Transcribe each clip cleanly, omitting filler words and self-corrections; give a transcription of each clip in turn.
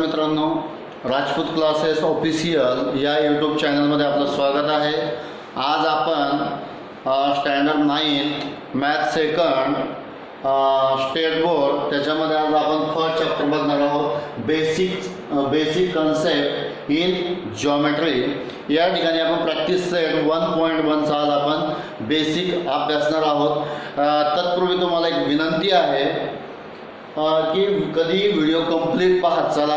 मित्रांनो, Rajput classes official या YouTube चॅनलमध्ये आपलं स्वागत आहे। आज आपण standard 9 math second state board त्याच्यामध्ये आज आपण फर्स्ट चॅप्टर बघणार आहोत, बेसिक कन्सेप्ट इन जिओमेट्री। या ठिकाणी आपण प्रॅक्टिस सेट 1.1 चा आज आपण बेसिक अभ्यासणार आहोत। तत्पूर्वी तुम्हाला एक विनंती आहे की कधी व्हिडिओ कंप्लीट पाहत चला,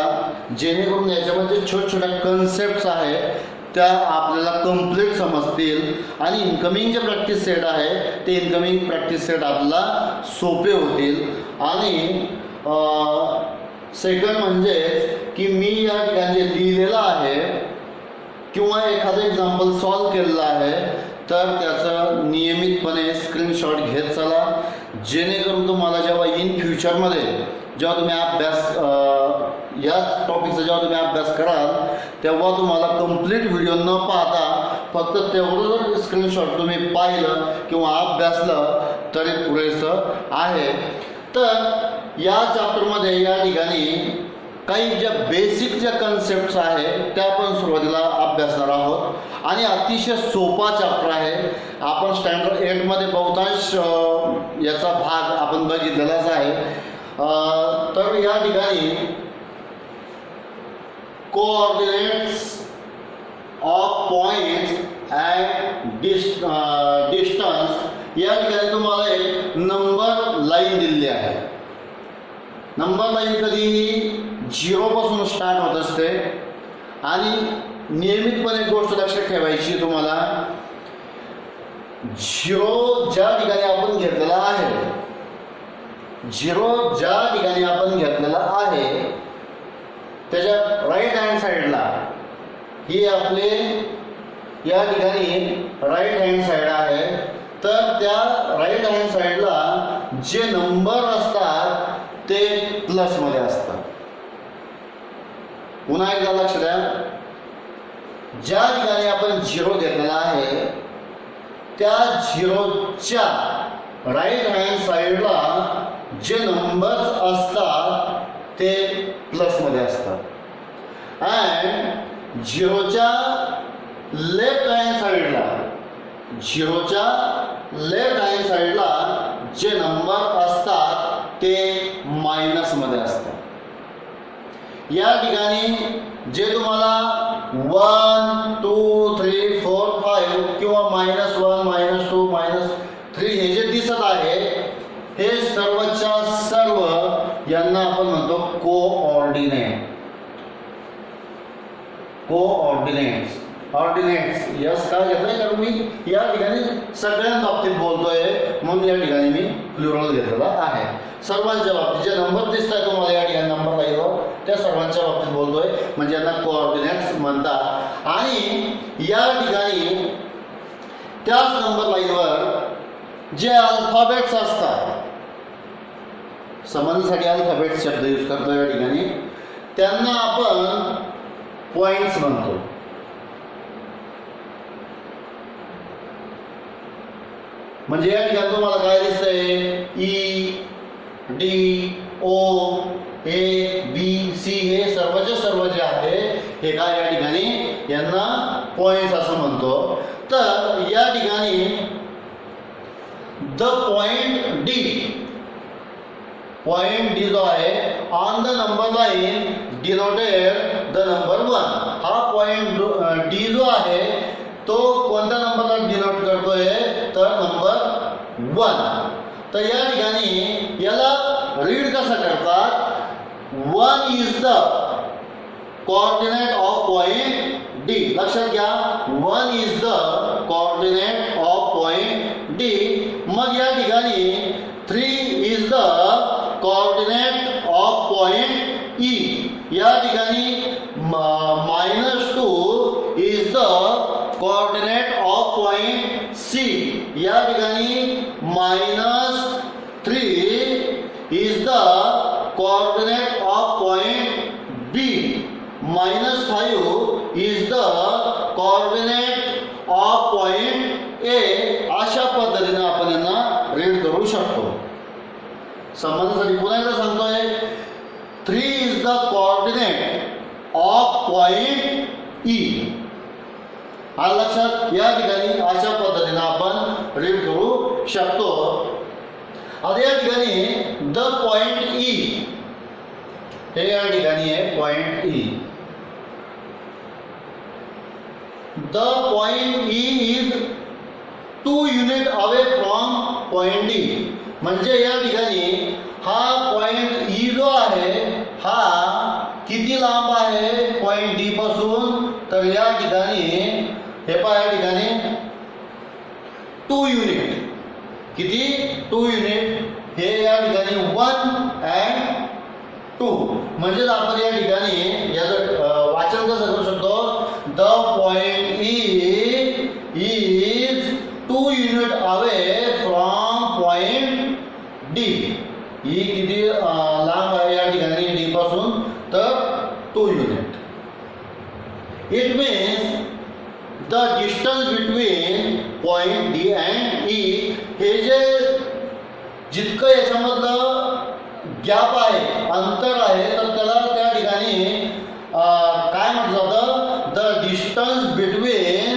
जेणेकरून याच्यामध्ये छोट्या कन्सेप्ट्स आहेत त्या आपल्याला कंप्लीट समजतील आणि इनकमिंग जे प्रॅक्टिस सेट आहे ते इनकमिंग प्रॅक्टिस सेट आपल्याला सोपे होतील। आणि सेकंड म्हणजे की मी या ठिकाणी जे लिहिलेलं आहे किंवा एखादं एक्झाम्पल सॉल्व केलेलं आहे तर त्याचं नियमितपणे स्क्रीनशॉट घेत चला, जेणेकरून तुम्हाला जेव्हा इन फ्युचरमध्ये जेव्हा तुम्ही या टॉपिकचा जेव्हा तुम्ही अभ्यास कराल तेव्हा तुम्हाला कंप्लीट व्हिडिओ न पाहता फक्त तेवढं जर स्क्रीनशॉट तुम्ही पाहिलं किंवा अभ्यासलं तरी पुरेसं आहे। तर या चॅप्टरमध्ये या ठिकाणी काही ज्या बेसिक ज्या कन्सेप्ट्स आहेत त्या आपण सुरुवातीला अभ्यासणार आहोत आणि अतिशय सोपा चॅप्टर आहे। आपण स्टँडर्ड 8 मध्ये बहुतांश याचा भाग आपण बघितलेलाच आहे। तर या ठिकाणी coordinates of points and distance या ठिकाणी तुम्हाला एक नंबर लाईन दिलेली आहे। नंबर लाईन कधीही 0 पासून स्टार्ट होत असते आणि नियमितपणे गोष्ट लक्षात ठेवायची तुम्हाला, 0 ज्या ठिकाणी आपण घेतलेला आहे, 0 ज्या ठिकाणी आपण घेतलेला आहे त्याच्या राईट हँड साईडला ही आपले या ठिकाणी राईट हँड साईड आहे। तर त्या राईट हँड साईडला जे नंबर असतात ते प्लसमध्ये असतात। पुन्हा एकदा लक्ष द्या, ज्या ठिकाणी आपण 0 घेतलेला आहे त्या 0च्या राईट हँड साईडला जे नंबर्स असतात ते प्लसमध्ये असतात अँड 0च्या लेफ्ट हँड साईडला, 0च्या लेफ्ट हँड साईडला जे नंबर असतात ते मायनसमध्ये असतात। या ठिकाणी जे तुम्हाला 1 2 3 4 5 किंवा -1 -2 -3 हे जे दिसत आहे हे सर्वच्या सर्व यांना आपण म्हणतो ऑर्डिनेट्स यस का घेतोय कारण मी या ठिकाणी सगळ्यांच्या बाबतीत बोलतोय म्हणून या ठिकाणी मी प्लुरल घेतलेला आहे। सर्वांच्या बाबतीत जे नंबर दिसत आहे तुम्हाला या ठिकाणी नंबर लाईनवर त्या सर्वांच्या बाबतीत बोलतोय म्हणजे यांना कोऑर्डिनेट्स म्हणतात। आणि या ठिकाणी त्याच नंबर लाईनवर जे अल्फाबेट्स असतात, समजण्यासाठी अल्फाबेट्स शब्द यूज करतो या ठिकाणी, त्यांना आपण पॉइंट्स म्हणतो। म्हणजे या ठिकाणी तुम्हाला काय दिसतंय E D O A B C हे सर्वचे सर्व जे आहे हे काय या ठिकाणी यांना पॉइंट्स असं म्हणतो। तर या ठिकाणी द पॉइंट डी जो आहे on the number line denoted the number 1, हा पॉइंट डी जो आहे तो कोणत्या नंबरला डिनोट करतोय तर नंबर 1। तर या ठिकाणी याला रीड कसं करतात, 1 is the coordinate of point D. लक्षात घ्या, 1 is the coordinate of point D. मग या ठिकाणी 3 is the coordinate of point E. या ठिकाणी -2 is the coordinate of point C. या ठिकाणी -3 is the coordinate of point B. -5 is the coordinate of point A. अशा पद्धतीने आपण यांना रीड करू शकतो। समजण्यासाठी पुन्हा एकदा सांगतोय, 3 is the coordinate आलं लक्षात? या ठिकाणी अशा पद्धतीने आपण रीड करू शकतो. आता या ठिकाणी द पॉइंट ई, हे या ठिकाणी आहे point E. The point E is 2 unit away from point D. म्हणजे या ठिकाणी हा पॉइंट ई जो आहे हा किती लांब आहे पॉइंट डी पासून? तर या ठिकाणी हे पहा, या ठिकाणी 2 युनिट. किती? 2 युनिट. हे या ठिकाणी 1 and 2. म्हणजेच आपण या ठिकाणी याचं वाचन कसं करू शकतो? The point E is 2 unit away from point D. E किती लांब आहे या ठिकाणी डी पासून? तर 2 unit. It means the distance between point D and E, हे जे जितकं याच्यामधलं गॅप आहे, अंतर आहे, तर त्याला त्या ठिकाणी काय म्हटलं जातं? The distance between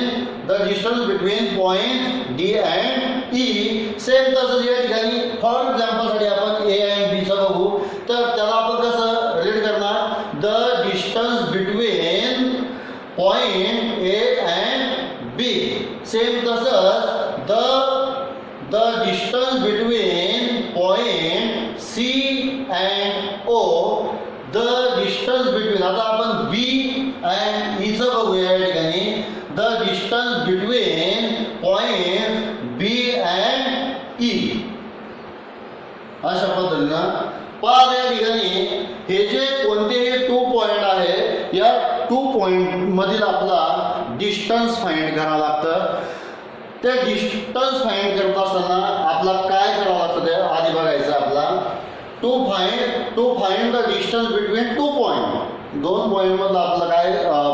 point D and E. Same तसंच या ठिकाणी फॉर एक्झाम्पलसाठी आपण ए अँड बीचं बघू, तर त्याला आपण कसं रीड करणार? The distance between point A and B. Same तसंच the distance between point C and O. The distance between, आता आपण बी अँड ईचं बघूया या ठिकाणी. The distance between point B and E. अशा पद्धतीनं पहा या ठिकाणी हे जे कोणतेही 2 पॉइंट आहे, या 2 पॉइंट मधील आपला डिस्टन्स फाइंड करावं लागतं. ते डिस्टन्स फाइंड करत असताना आपला काय करावं लागतं ते आधी बघायचं. आपला to find the distance between 2 point. 2 point मधलं आपलं काय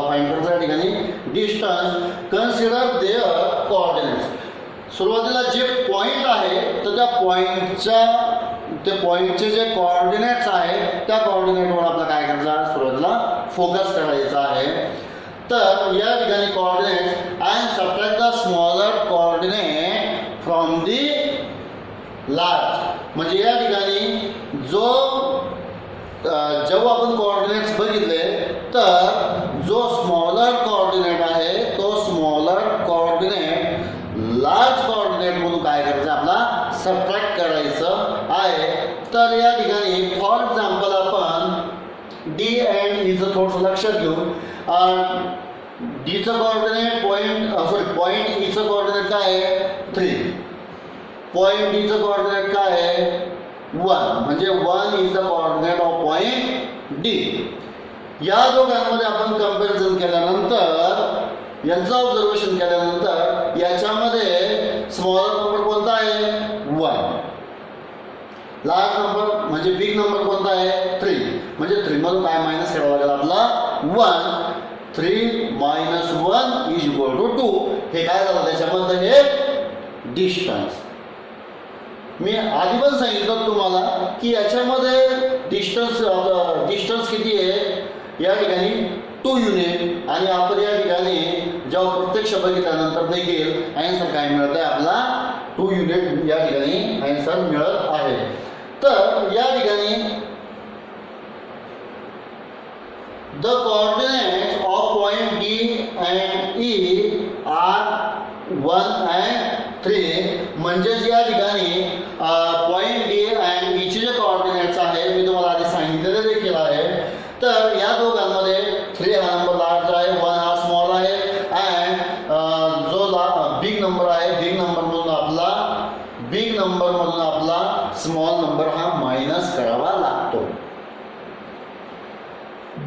फाइंड करायचं या ठिकाणी? डिस्टन्स. Consider their coordinates. सुरुवातीला जे पॉइंट आहे तर त्या पॉइंटचे जे कोऑर्डिनेट्स आहेत त्या कोऑर्डिनेटवर आपलं काय करायचं आहे? सुरुवातीला फोकस करायचा आहे. तर या ठिकाणी coordinate and subtract the smaller coordinate from the large. म्हणजे या ठिकाणी जेव्हा आपण कोऑर्डिनेट्स बघितले तर जो स्मॉलर कोऑर्डिनेट आहे तो स्मॉलर कोऑर्डिनेट लार्ज कोऑर्डिनेट म्हणून काय करायचं? आपला सबट्रॅक्ट करायचं आहे. तर या ठिकाणी फॉर एक्झाम्पल आपण डी अँड ईचं थोडंसं लक्षात घेऊ. डीचं कोऑर्डिनेट पॉइंट ईचं कोऑर्डिनेट काय आहे? 3. पॉइंट डीचं कोऑर्डिनेट काय आहे? 1. म्हणजे 1 is the coordinate of point D. या दोघांमध्ये आपण कंपॅरिझन केल्यानंतर, यांचं ऑब्झर्वेशन केल्यानंतर याच्यामध्ये स्मॉलर नंबर कोणता आहे? 1. लार्ज नंबर म्हणजे बिग नंबर कोणता आहे? 3. म्हणजे 3 मधून काय मायनस करावं लागेल? आपला 1. 3 - 1 इज इक्वल टू 2. हे काय झालं त्याच्यामध्ये? हे डिस्टन्स. मी आधी पण सांगितलं तुम्हाला की याच्यामध्ये डिस्टन्स किती आहे? या ठिकाणी 2 युनिट. आणि आपण या ठिकाणी जेव्हा प्रत्यक्ष बघितल्यानंतर देखील ॲन्सर काय मिळत आहे? आपला 2 युनिट या ठिकाणी ॲन्सर मिळत आहे. तर या ठिकाणी the coordinates of point D and E are 1 and 3. म्हणजेच या ठिकाणी पॉइंट डी अँड ईचे जे कोऑर्डिनेट्स आहे मी तुम्हाला आधी सांगितलेले देखील आहे. तर या दोघांमध्ये 3 हा नंबर लार्ज आहे, 1 हा स्मॉल आहे. अँड जो बिग नंबर आहे, बिग नंबर मधून आपला स्मॉल नंबर हा मायनस करावा लागतो.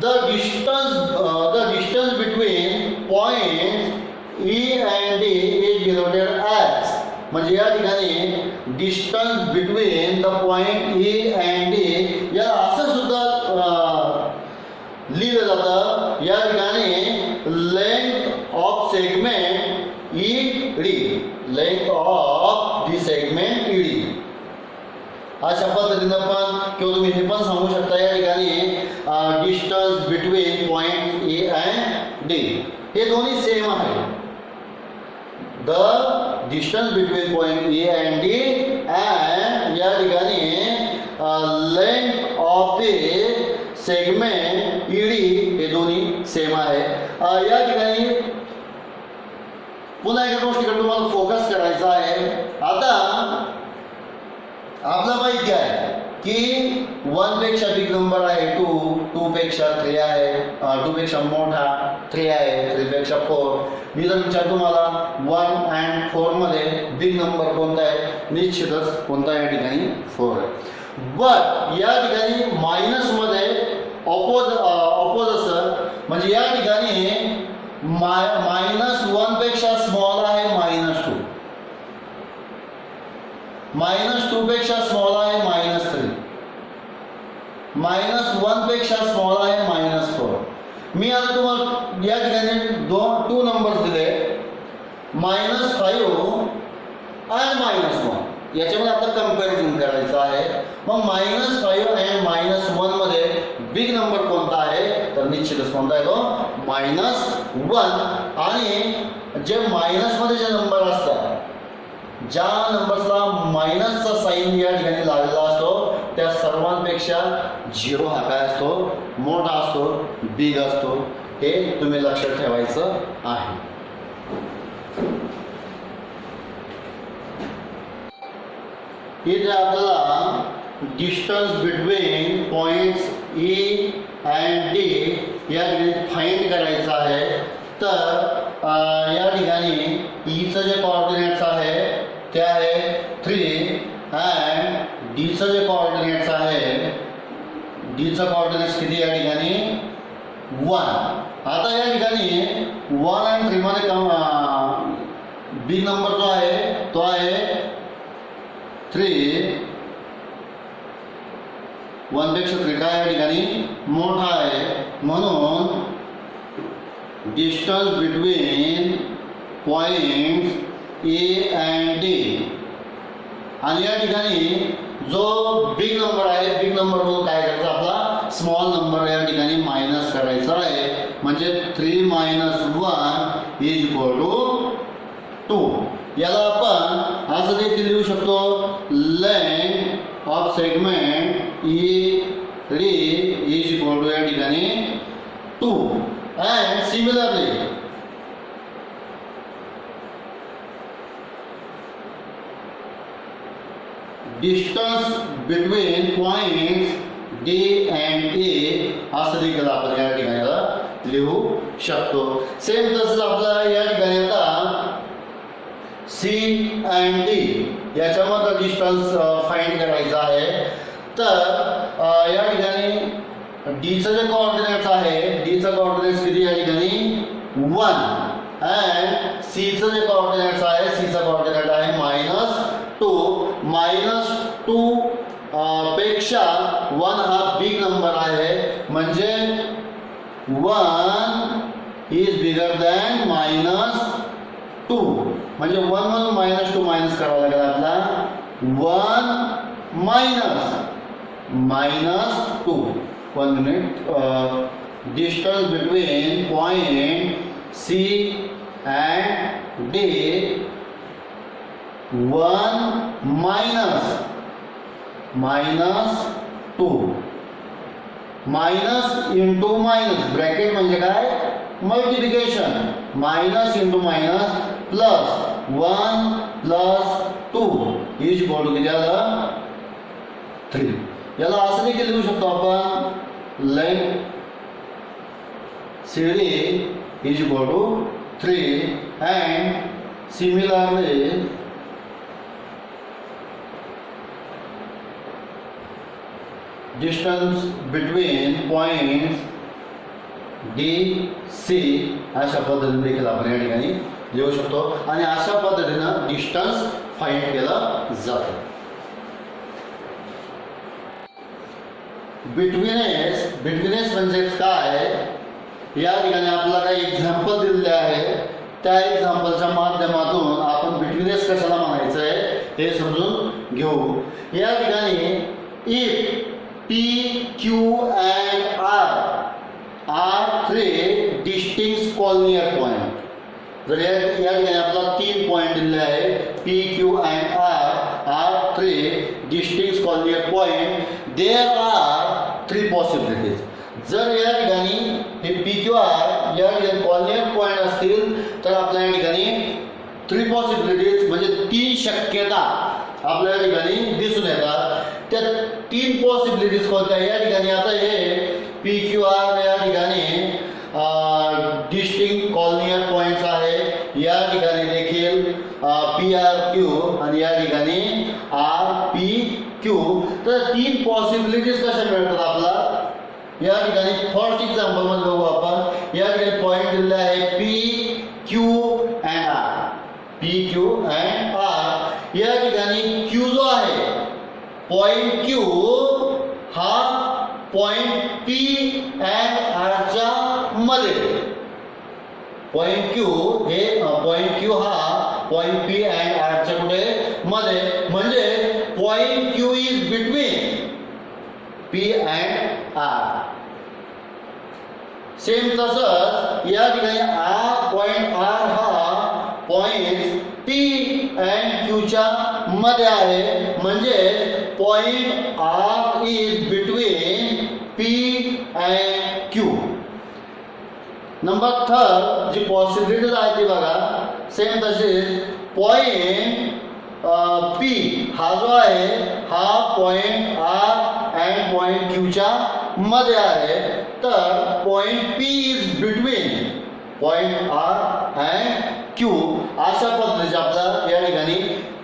The distance between point E and D is denoted as. म्हणजे या ठिकाणी distance between the point E and D या असं सुद्धा लिहिलं जातं. या ठिकाणी length of segment E D, length of the segment E D. अशा पद्धतीनं पण किंवा तुम्ही हे पण सांगू शकता या ठिकाणी distance between point A and D. हे दोन्ही सेम आहे. The distance between point A and D and या ठिकाणी length of the segment ED हे दोन्ही सेम आहे. या ठिकाणी पुन्हा एका गोष्टीकडे तुम्हाला फोकस करायचा आहे. आता आपला माहिती आहे की 1 पेक्षा बिग नंबर आहे 2 पेक्षा 3 आहे 2 पेक्षा मोठा 3 आहे 3 पेक्षा 4. मी जर विचार तुम्हाला 1 and 4 मध्ये बिग नंबर कोणता आहे, निश्चितच कोणता या ठिकाणी 4 आहे. बट या ठिकाणी मायनस मध्ये ऑपोज असं म्हणजे या ठिकाणी -1 पेक्षा स्मॉल आहे -2, -2 पेक्षा स्मॉल आहे -3, -1 पेक्षा स्मॉल आहे -4. मी आता तुम्हाला या ठिकाणी 2 नंबर्स दिले -5 आणि -1. याच्यामध्ये आपल्याला कंपॅरिझन करायचं आहे. मग -5 आणि -1 मध्ये बिग नंबर कोणता आहे, तर निश्चितच कोणता आहे तो -1. आणि जे मायनसमध्ये जे नंबर असतात, ज्या नंबर्सला मायनसचा साईन या ठिकाणी लागलेला असतो त्या सर्वांपेक्षा 0 हा काय असतो, मोठा असतो, बिग असतो. हे तुम्ही लक्षात ठेवायचं आहे. इथे आपल्याला distance between points A and D या ठिकाणी फाइंड करायचं आहे. तर या ठिकाणी ईचं जे कोऑर्डिनेट्स आहे ते आहे 3 अँड डीचं जे कोऑर्डिनेट्स आहे, डीचं कोऑर्डिनेट्स किती या ठिकाणी 1. आता या ठिकाणी 1 आणि 3 मध्ये बिग नंबर जो आहे तो आहे 3. 1 पेक्षा 3 काय या ठिकाणी मोठा आहे. म्हणून distance between points A and D आणि या ठिकाणी जो बिग नंबर आहे, बिग नंबर म्हणून काय करायचं, आपला स्मॉल नंबर या ठिकाणी मायनस करायचा आहे. म्हणजे 3 - 1 = 2. याला आपण असं देखील लिहू शकतो, length of segment E D = या ठिकाणी 2. And similarly distance between points D and A असं देखील आपण या ठिकाणी लिहू शकतो. सेम तसंच आपल्याला या ठिकाणी आता सी अँड डी याच्यामधला डिस्टन्स फाइंड करायचा आहे. तर या ठिकाणी डीचं जे कोऑर्डिनेट्स आहे, डीचं कोऑर्डिनेट्स किती या ठिकाणी 1 अँड सीचं जे कोऑर्डिनेट्स आहे, सीचं कोऑर्डिनेट आहे -2. -2 पेक्षा 1 हा बिग नंबर आहे. म्हणजे 1 इज बिगर दॅन -2. म्हणजे 1 मधून -2 मायनस करावं लागेल आपला. 1 - -2. 1 minute. Distance between point C and D 1 -2. Minus into minus, bracket म्हणजे काय, multiplication. Minus into minus plus 1 + 2 = किती आलं 3. याला असं देखील लिहू शकतो आपण, length CD = 3 and similarly distance between points D C अशा पद्धतीने देखील आपण या ठिकाणी लिहू शकतो. आणि अशा पद्धतीनं डिस्टन्स फाइंड केलं जातं. बिटवीनेस म्हणजे काय, या ठिकाणी आपल्याला काही एक्झाम्पल दिलेले आहे. त्या एक्झाम्पलच्या माध्यमातून आपण बिटवीनेस कशाला म्हणायचं आहे हे समजून घेऊ. या ठिकाणी if P, Q and R are 3 distinct collinear points. जर या ठिकाणी आपला 3 पॉईंट दिले आहे P Q and R 3 distinct coordinate point. There are 3 possibilities. जर या ठिकाणी हे पी क्यू आर या ठिकाणी कॉर्डिनेट पॉईंट असतील तर आपल्या या ठिकाणी 3 पॉसिबिलिटीज म्हणजे 3 शक्यता आपल्या या ठिकाणी दिसून येतात. त्या 3 पॉसिबिलिटीज कोणत्या या ठिकाणी आता हे पी क्यू आर या ठिकाणी डिस्टिंक्ट कॉर्डिनेट पॉईंट्स आहे. या ठिकाणी देखील पी आर क्यू आणि या ठिकाणी आर पी क्यू. तर 3 पॉसिबिलिटीज कशा मिळतात आपला या ठिकाणी फर्स्ट एक्झाम्पल मध्ये बघू आपण. या ठिकाणी पॉईंट दिलेला आहे P Q and R. P Q and R या ठिकाणी क्यू जो आहे पॉईंट क्यू हा पॉईंट पी अँड आरच्या मध्ये. पॉईंट क्यू हे पॉईंट क्यू हा पॉईंट पी अँड आरच्या कुठे मध्ये म्हणजे point Q is between P and R. Same तसंच या ठिकाणी पॉईंट आर हा पॉईंट पी अँड क्यूच्या मध्ये आहे म्हणजे point R is between P and Q. Number 3 जी पॉसिबिलिटीज आहे ती बघा सेम तशीच. पॉईंट पी हा जो आहे हा पॉईंट आर अँड पॉईंट क्यूच्या मध्ये आहे. तर point P is between point R and Q. अशा पद्धतीचे आपल्याला या ठिकाणी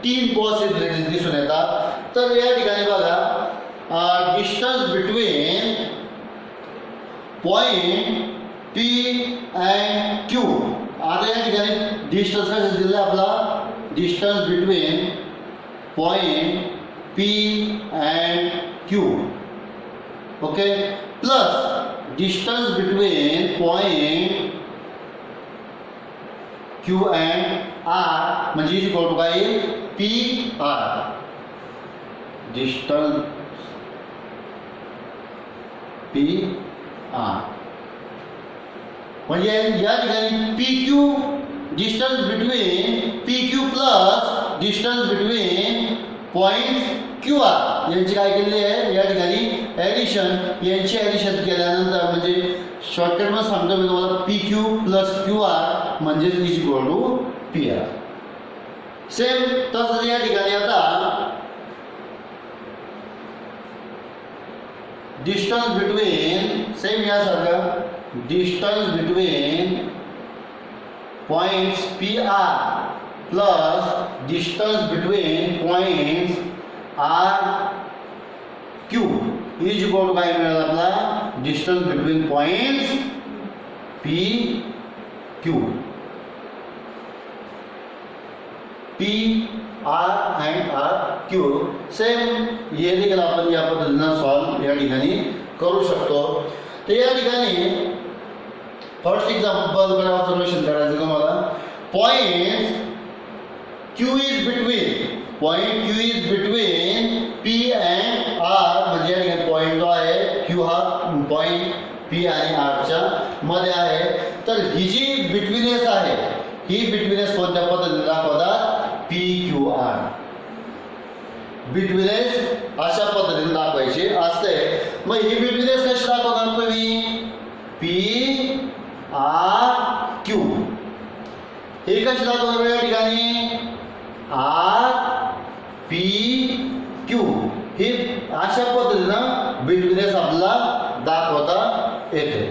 3 पॉसिबिलिटीज दिसून येतात. तर या ठिकाणी बघा distance between point P and Q. आता या ठिकाणी डिस्टन्स कसा दिला आपला distance between point P and Q. Okay plus distance between point Q and R म्हणजे इक्वल टू काय P R. Distance P R म्हणजे या ठिकाणी P Q distance between P Q plus distance between point Q R यांची काय केलेली आहे या ठिकाणी ॲडिशन. यांची ॲडिशन केल्यानंतर म्हणजे शॉर्टकटमध्ये सांगतो मी तुम्हाला P Q plus Q R म्हणजे is equal to P R. Same तसंच या ठिकाणी आता डिस्टन्स बिटवीन सेम यासारखं distance between points P R plus distance between points R Q is equal to काय मिळेल आपला distance between points P Q. P R and R Q same हे देखील आपण या पद्धतीनं सॉल्व या ठिकाणी करू शकतो. तर या ठिकाणी फर्स्ट एक्झाम्पलकडे ऑब्झर्वेशन करायचं तुम्हाला. Point Q is between point Q is between P and R म्हणजे या ठिकाणी पॉइंट जो आहे क्यू हा पॉइंट पी आणि आरच्या मध्ये आहे. तर ही जी बिटवीनेस आहे ही बिटवीनेस कोणत्या पद्धतीने दाखवतात पी क्यू आर. बिटवीनेस अशा पद्धतीने दाखवायची असते. मग ही बिटवीनेस कशी दाखवणार तुम्ही पी आर क्यू. हे कशी दाखवणार या ठिकाणी आर पी क्यू. ही अशा पद्धतीनं बिटवीनेस आपल्याला दाखवता येते.